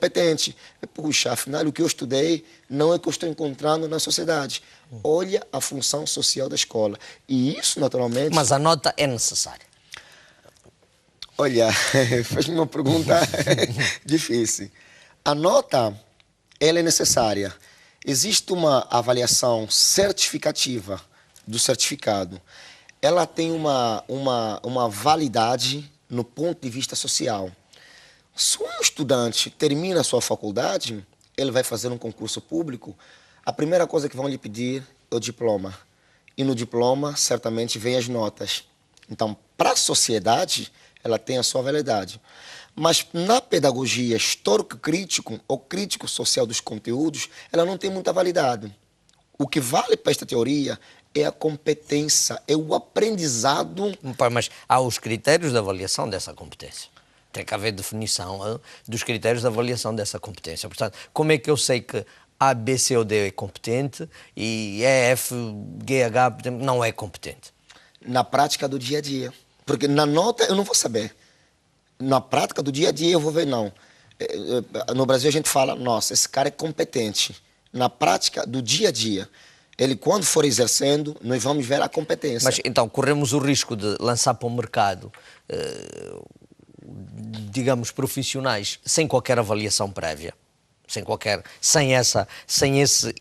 competente. Puxa, afinal, o que eu estudei não é o que eu estou encontrando na sociedade. Olha a função social da escola. E isso, naturalmente... Mas a nota é necessária. Olha, fez-me uma pergunta difícil. A nota, ela é necessária. Existe uma avaliação certificativa do certificado. Ela tem uma validade no ponto de vista social. Se um estudante termina a sua faculdade, ele vai fazer um concurso público, a primeira coisa que vão lhe pedir é o diploma. E no diploma, certamente, vem as notas. Então, para a sociedade, ela tem a sua validade. Mas na pedagogia histórico-crítico ou crítico-social dos conteúdos, ela não tem muita validade. O que vale para esta teoria é a competência, é o aprendizado. Mas há os critérios de avaliação dessa competência. Tem que haver definição dos critérios de avaliação dessa competência. Portanto, como é que eu sei que A, B, C ou D é competente e E, F, G, H não é competente? Na prática do dia a dia. Porque na nota eu não vou saber. Na prática do dia a dia eu vou ver, não. No Brasil a gente fala, nossa, esse cara é competente. Na prática do dia a dia, ele quando for exercendo, nós vamos ver a competência. Mas então corremos o risco de lançar para o mercado, digamos, profissionais sem qualquer avaliação prévia, sem esse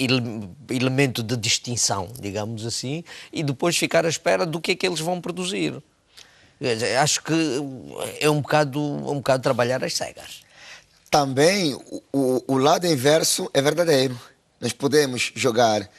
elemento de distinção, digamos assim, e depois ficar à espera do que é que eles vão produzir. Acho que é um bocado trabalhar às cegas. Também o lado inverso é verdadeiro. Nós podemos jogar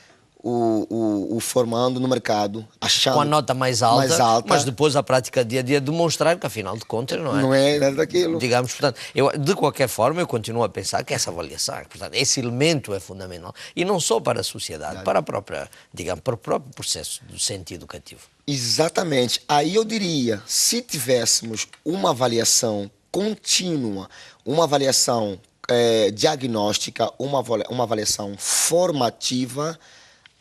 o formando no mercado, achando com a nota mais alta, mas depois a prática dia a dia demonstrar que, afinal de contas, não é nada daquilo. Digamos, portanto, de qualquer forma, eu continuo a pensar que essa avaliação, portanto, esse elemento é fundamental. E não só para a sociedade, para a própria, digamos, para o próprio processo do centro educativo. Exatamente. Aí eu diria, se tivéssemos uma avaliação contínua, uma avaliação diagnóstica, uma avaliação formativa,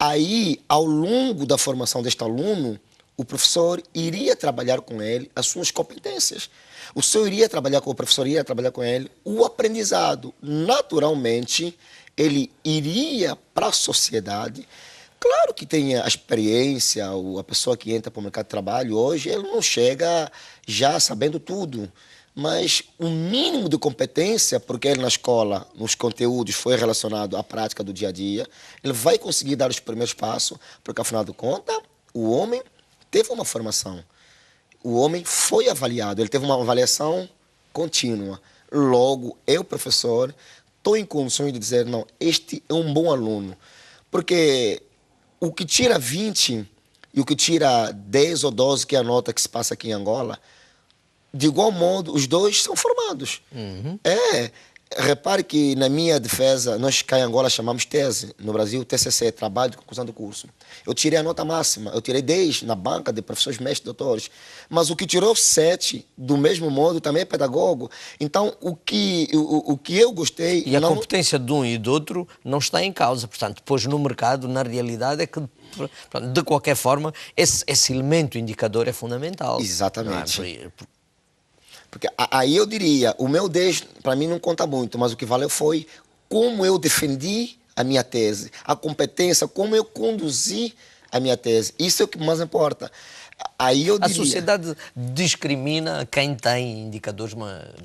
aí, ao longo da formação deste aluno, o professor iria trabalhar com ele as suas competências. O senhor iria trabalhar com o professor, iria trabalhar com ele o aprendizado. Naturalmente, ele iria para a sociedade. Claro que tem a experiência, a pessoa que entra para o mercado de trabalho hoje, ele não chega já sabendo tudo. Mas um mínimo de competência, porque ele na escola, nos conteúdos, foi relacionado à prática do dia a dia, ele vai conseguir dar os primeiros passos, porque afinal de contas, o homem teve uma formação. O homem foi avaliado, ele teve uma avaliação contínua. Logo, eu, professor, estou em condições de dizer, não, este é um bom aluno. Porque o que tira 20 e o que tira 10 ou 12, que é a nota que se passa aqui em Angola, de igual modo, os dois são formados. Repare que na minha defesa, nós cá em Angola chamamos tese, no Brasil TCC, Trabalho de Conclusão do Curso. Eu tirei a nota máxima, eu tirei 10 na banca de professores mestres, doutores, mas o que tirou 7, do mesmo modo, também é pedagogo. Então, o que eu gostei... E a competência de um e do outro não está em causa, portanto, depois no mercado, na realidade, é que, de qualquer forma, esse elemento indicador é fundamental. Exatamente. Porque aí eu diria, o meu 10 para mim não conta muito, mas o que valeu foi como eu defendi a minha tese, a competência, como eu conduzi a minha tese. Isso é o que mais importa. Aí eu diria... A sociedade discrimina quem tem indicadores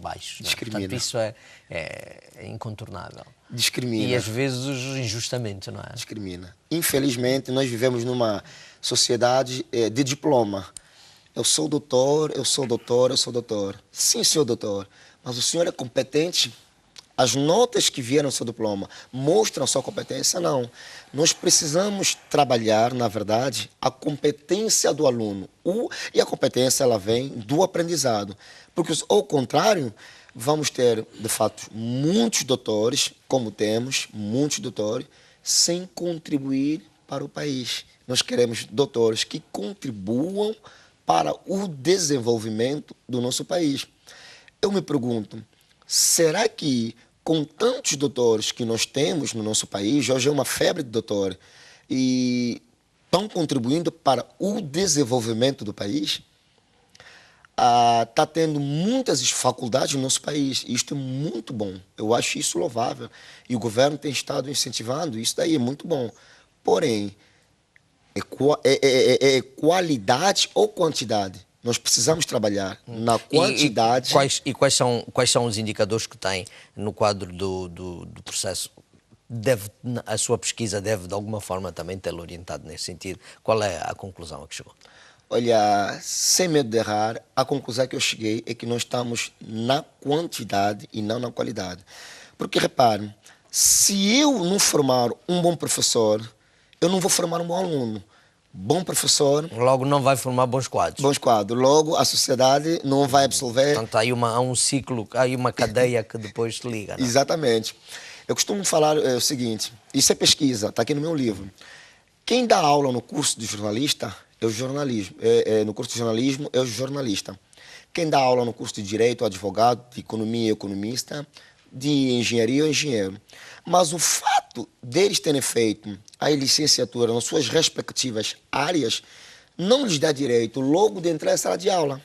baixos. Discrimina. Portanto, isso é incontornável. Discrimina. E às vezes injustamente, não é? Discrimina. Infelizmente, nós vivemos numa sociedade de diploma. Eu sou doutor, eu sou doutor, eu sou doutor. Sim, senhor doutor, mas o senhor é competente? As notas que vieram no seu diploma mostram a sua competência? Não. Nós precisamos trabalhar, na verdade, a competência do aluno. E a competência, ela vem do aprendizado. Porque, ao contrário, vamos ter, de fato, muitos doutores, como temos, muitos doutores, sem contribuir para o país. Nós queremos doutores que contribuam para o desenvolvimento do nosso país. Eu me pergunto, será que com tantos doutores que nós temos no nosso país, hoje é uma febre de doutor, e estão contribuindo para o desenvolvimento do país? está tendo muitas faculdades no nosso país. Isto é muito bom. Eu acho isso louvável. E o governo tem estado incentivando. Isso daí é muito bom. Porém, é qualidade ou quantidade? Nós precisamos trabalhar na quantidade. Quais são os indicadores que tem no quadro do processo? A sua pesquisa deve, de alguma forma, também tê-lo orientado nesse sentido. Qual é a conclusão a que chegou? Olha, sem medo de errar, a conclusão que eu cheguei é que nós estamos na quantidade e não na qualidade. Porque, repare, se eu não formar um bom professor, eu não vou formar um bom aluno. Bom professor... Logo não vai formar bons quadros. Bons quadros. Logo, a sociedade não vai absorver... Portanto, há um ciclo, há uma cadeia que depois se liga. Não é? Exatamente. Eu costumo falar o seguinte, isso é pesquisa, está aqui no meu livro. Quem dá aula no curso de jornalista é o jornalismo. No curso de jornalismo é o jornalista. Quem dá aula no curso de direito é o advogado, de economia é o economista, de engenharia é o engenheiro. Mas o fato deles terem feito a licenciatura nas suas respectivas áreas não lhes dá direito logo de entrar na sala de aula.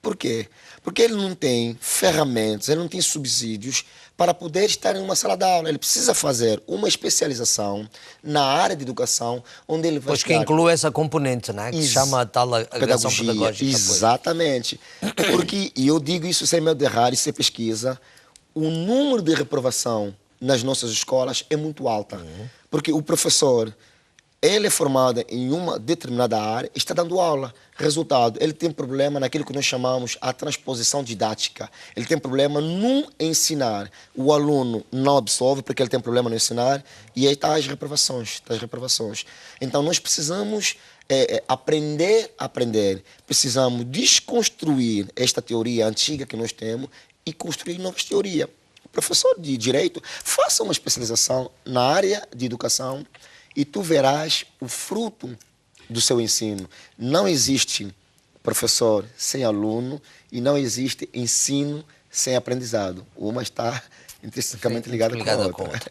Por quê? Porque ele não tem ferramentas, ele não tem subsídios para poder estar em uma sala de aula. Ele precisa fazer uma especialização na área de educação, onde ele vai pois que inclui essa componente, né? Que se chama a tal agregação pedagógica. Exatamente. Porque, e eu digo isso sem medo de errar, isso é pesquisa, o número de reprovação nas nossas escolas é muito alta. Porque o professor... ele é formado em uma determinada área, está dando aula. Resultado, ele tem problema naquilo que nós chamamos a transposição didática. Ele tem problema no ensinar. O aluno não absorve porque ele tem problema no ensinar e aí está as reprovações. Então, nós precisamos aprender. Precisamos desconstruir esta teoria antiga que nós temos e construir novas teorias. O professor de Direito, faça uma especialização na área de educação e tu verás o fruto do seu ensino. Não existe professor sem aluno e não existe ensino sem aprendizado. Uma está intrinsecamente ligada com a outra.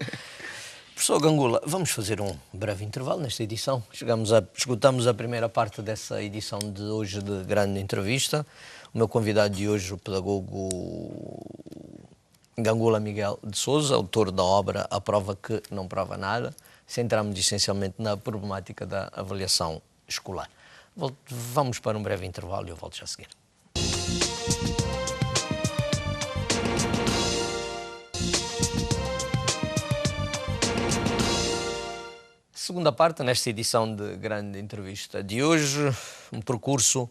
Professor Gangula, vamos fazer um breve intervalo nesta edição. Esgotamos a primeira parte dessa edição de hoje de grande entrevista. O meu convidado de hoje, o pedagogo Gangula Miguel de Sousa, autor da obra A Prova que Não Prova Nada. Centramos essencialmente na problemática da avaliação escolar. Vamos para um breve intervalo e eu volto já a seguir. Segunda parte, nesta edição de grande entrevista de hoje, um percurso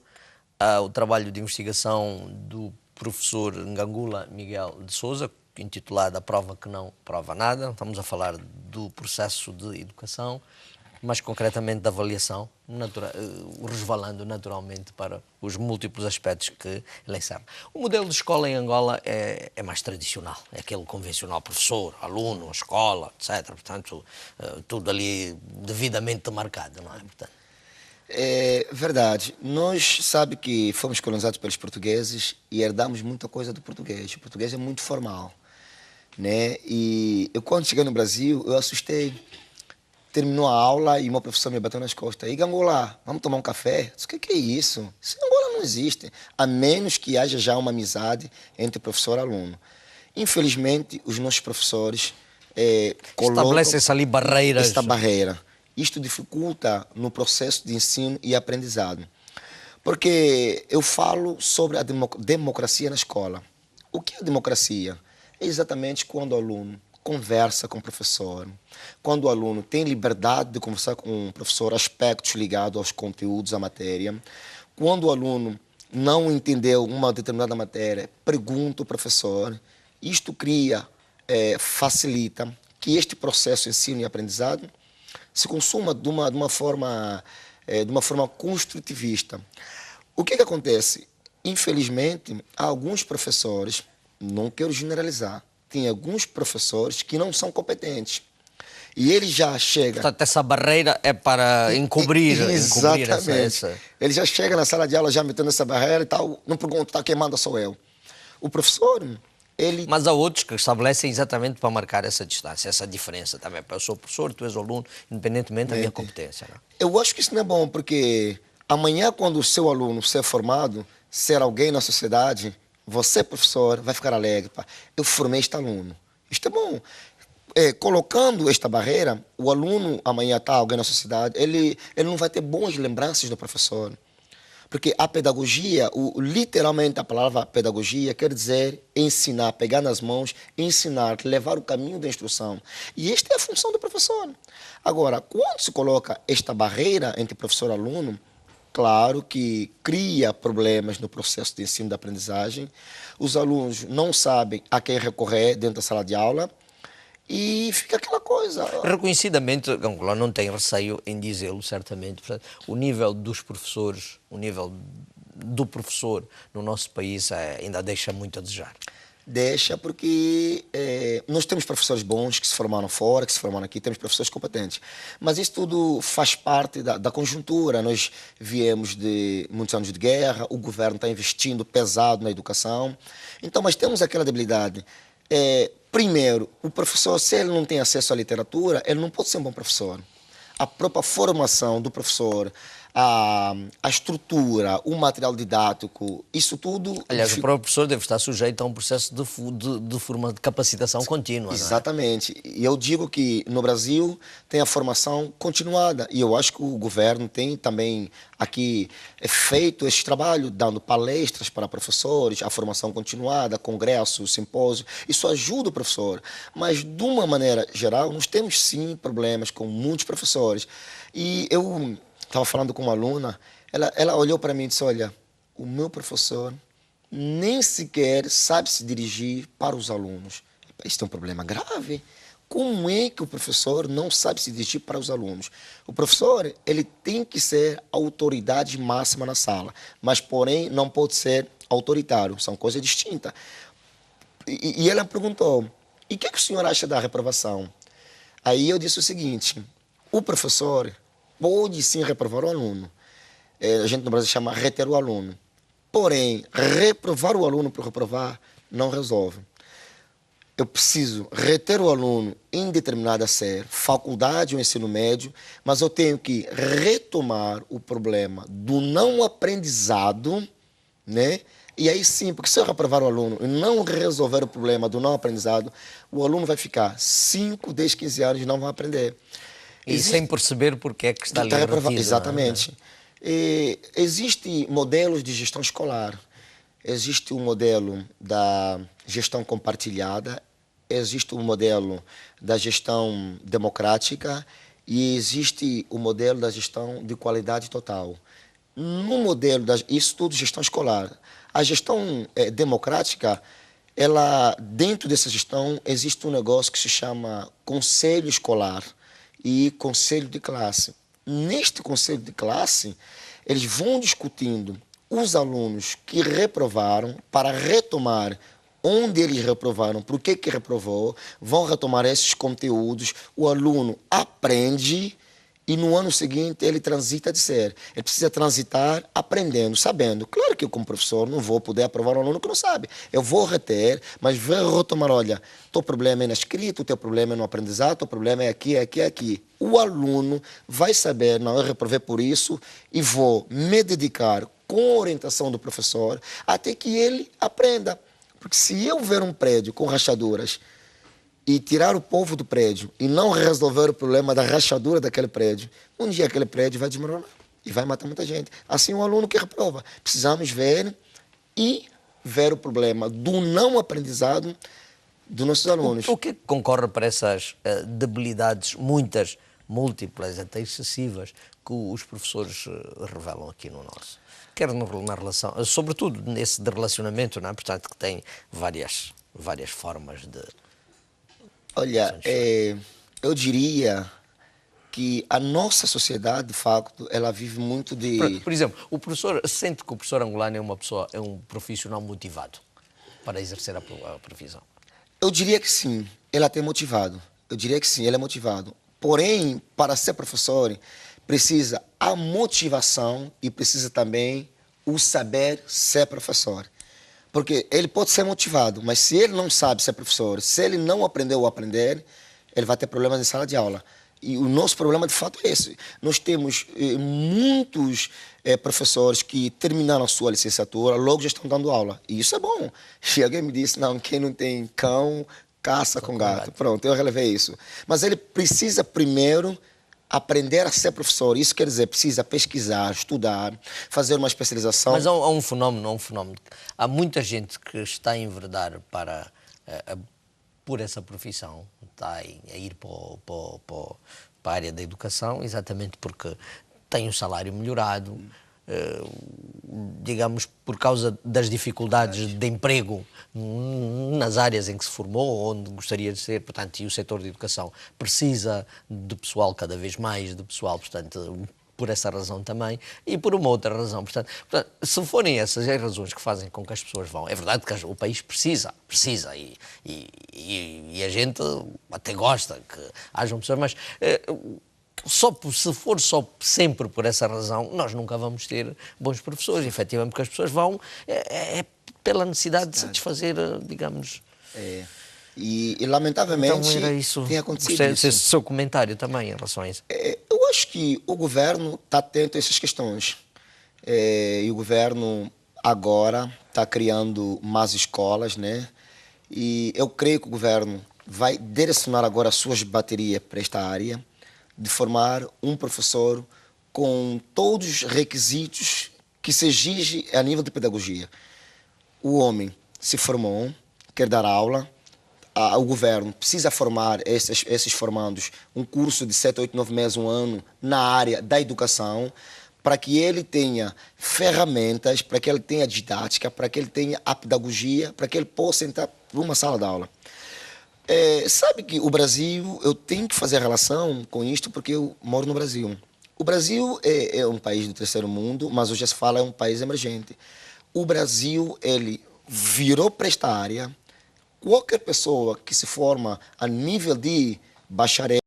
ao trabalho de investigação do professor Gangula Miguel de Sousa, intitulada A Prova que Não Prova Nada. Estamos a falar do processo de educação, mais concretamente da avaliação, resvalando naturalmente para os múltiplos aspectos que ele encerra. O modelo de escola em Angola é mais tradicional, é aquele convencional: professor, aluno, escola, etc. Portanto, tudo ali devidamente marcado, não é? Portanto, é verdade. Nós sabemos que fomos colonizados pelos portugueses e herdamos muita coisa do português. O português é muito formal, né? E eu, quando cheguei no Brasil, eu assustei. Terminou a aula e meu professor me bateu nas costas. E Gangula, vamos tomar um café? Eu disse, o que é isso? Isso em Angola não existe, a menos que haja já uma amizade entre professor e aluno. Infelizmente, os nossos professores estabelecem-se ali barreiras. Esta barreira. Isto dificulta no processo de ensino e aprendizado. Porque eu falo sobre a democracia na escola. O que é democracia? É exatamente quando o aluno conversa com o professor, quando o aluno tem liberdade de conversar com o professor aspectos ligados aos conteúdos, à matéria, quando o aluno não entendeu uma determinada matéria, pergunta ao professor. Isto facilita que este processo de ensino e aprendizado se consuma de uma forma construtivista. O que acontece? Infelizmente, há alguns professores, não quero generalizar, tem alguns professores que não são competentes. E ele já chega... Portanto, essa barreira é para encobrir. Exatamente. Ele já chega na sala de aula já metendo essa barreira e tal, não pergunta, quem manda sou eu. O professor, ele... Mas há outros que estabelecem exatamente para marcar essa distância, essa diferença também. Eu sou professor, tu és aluno, independentemente da minha competência. Não? Eu acho que isso não é bom, porque amanhã, quando o seu aluno ser formado, ser alguém na sociedade, você, professor, vai ficar alegre. Pá. Eu formei este aluno. Isto é bom. Colocando esta barreira, o aluno amanhã está alguém na sociedade, ele não vai ter boas lembranças do professor. Porque a pedagogia, literalmente a palavra pedagogia quer dizer ensinar, pegar nas mãos, ensinar, levar o caminho da instrução. E esta é a função do professor. Agora, quando se coloca esta barreira entre professor e aluno, claro que cria problemas no processo de ensino e de aprendizagem. Os alunos não sabem a quem recorrer dentro da sala de aula. E fica aquela coisa. Reconhecidamente, Angola não tem receio em dizê-lo, certamente. Portanto, o nível dos professores, o nível do professor no nosso país ainda deixa muito a desejar. Deixa, porque nós temos professores bons que se formaram fora, que se formaram aqui, temos professores competentes. Mas isso tudo faz parte da conjuntura. Nós viemos de muitos anos de guerra, o governo está investindo pesado na educação. Então, mas temos aquela debilidade. Primeiro, o professor, se ele não tem acesso à literatura, ele não pode ser um bom professor. A própria formação do professor, a estrutura, o material didático, isso tudo... Aliás, o próprio professor deve estar sujeito a um processo de capacitação contínua. Exatamente. Não é? E eu digo que no Brasil tem a formação continuada. E eu acho que o governo tem também aqui feito esse trabalho, dando palestras para professores, a formação continuada, congressos, simpósios. Isso ajuda o professor. Mas, de uma maneira geral, nós temos sim problemas com muitos professores. E eu estava falando com uma aluna, ela olhou para mim e disse, olha, o meu professor nem sequer sabe se dirigir para os alunos. Isso é um problema grave. Como é que o professor não sabe se dirigir para os alunos? O professor, ele tem que ser a autoridade máxima na sala, mas, porém, não pode ser autoritário. São coisas distintas. E ela perguntou, e o que o senhor acha da reprovação? Aí eu disse o seguinte, o professor pode sim reprovar o aluno. A gente no Brasil chama reter o aluno. Porém, reprovar o aluno por reprovar não resolve. Eu preciso reter o aluno em determinada série, faculdade ou ensino médio, mas eu tenho que retomar o problema do não aprendizado, né? E aí sim, porque se eu reprovar o aluno e não resolver o problema do não aprendizado, o aluno vai ficar 5, 10, 15 anos e não vai aprender. E sem perceber porque é que está ali retido. Exatamente. Existem modelos de gestão escolar. Existe o modelo da gestão compartilhada, existe o modelo da gestão democrática e existe o modelo da gestão de qualidade total. No modelo, isso tudo gestão escolar. A gestão democrática, dentro dessa gestão, existe um negócio que se chama conselho escolar e conselho de classe. Neste conselho de classe, eles vão discutindo os alunos que reprovaram para retomar onde eles reprovaram, por que reprovou, vão retomar esses conteúdos, o aluno aprende e no ano seguinte ele transita de ser. Ele precisa transitar aprendendo, sabendo. Claro que eu, como professor, não vou poder aprovar um aluno que não sabe. Eu vou reter, mas vou retomar, olha, teu problema é na escrita, o teu problema é no aprendizado, o teu problema é aqui, é aqui, é aqui. O aluno vai saber, não, eu reprovei por isso e vou me dedicar com a orientação do professor até que ele aprenda. Porque se eu ver um prédio com rachaduras e tirar o povo do prédio e não resolver o problema da rachadura daquele prédio, um dia aquele prédio vai desmoronar e vai matar muita gente. Assim o aluno que reprova. Precisamos ver o problema do não aprendizado dos nossos alunos. O que concorre para essas debilidades, muitas, múltiplas, até excessivas, que os professores revelam aqui no nosso? Quer na relação, sobretudo nesse de relacionamento, não é? Portanto, que tem várias formas de... Olha, eu diria que a nossa sociedade, de facto, ela vive muito de... Por exemplo, o professor sente que o professor angolano é um profissional motivado para exercer a profissão? Eu diria que sim, ele é até motivado. Eu diria que sim, ele é motivado. Porém, para ser professor, precisa a motivação e precisa também o saber ser professor. Porque ele pode ser motivado, mas se ele não sabe ser professor, se ele não aprendeu a aprender, ele vai ter problemas em sala de aula. E o nosso problema, de fato, é esse. Nós temos muitos professores que terminaram a sua licenciatura, logo já estão dando aula. E isso é bom. E alguém me disse, não, quem não tem cão, caça com gato. Pronto, eu relevei isso. Mas ele precisa primeiro aprender a ser professor. Isso quer dizer, precisa pesquisar, estudar, fazer uma especialização. Mas há um fenómeno, Há muita gente que está a enveredar por essa profissão, está a ir para a área da educação, exatamente porque tem um salário melhorado, digamos, por causa das dificuldades de emprego nas áreas em que se formou, onde gostaria de ser, portanto, e o setor de educação precisa de pessoal, cada vez mais de pessoal, portanto, por essa razão também, e por uma outra razão. Portanto, se forem essas as razões que fazem com que as pessoas vão, é verdade que o país precisa, e a gente até gosta que hajam pessoas, mas se for só sempre por essa razão, nós nunca vamos ter bons professores, efetivamente, porque as pessoas vão pela necessidade de satisfazer, digamos... E lamentavelmente, então, era isso. tem acontecido isso. Esse seu comentário também em relação a isso. Eu acho que o governo está atento a essas questões. E o governo agora está criando mais escolas, né? E eu creio que o governo vai direcionar agora as suas baterias para esta área, de formar um professor com todos os requisitos que se exige a nível de pedagogia. O homem se formou, quer dar aula, o governo precisa formar esses formandos um curso de 7, 8, 9 meses, um ano na área da educação, para que ele tenha ferramentas, para que ele tenha didática, para que ele tenha a pedagogia, para que ele possa entrar numa sala de aula. Sabe que o Brasil, eu tenho que fazer relação com isto porque eu moro no Brasil. O Brasil é um país do terceiro mundo, mas hoje se fala é um país emergente. O Brasil, ele virou para esta área. Qualquer pessoa que se forma a nível de bacharel,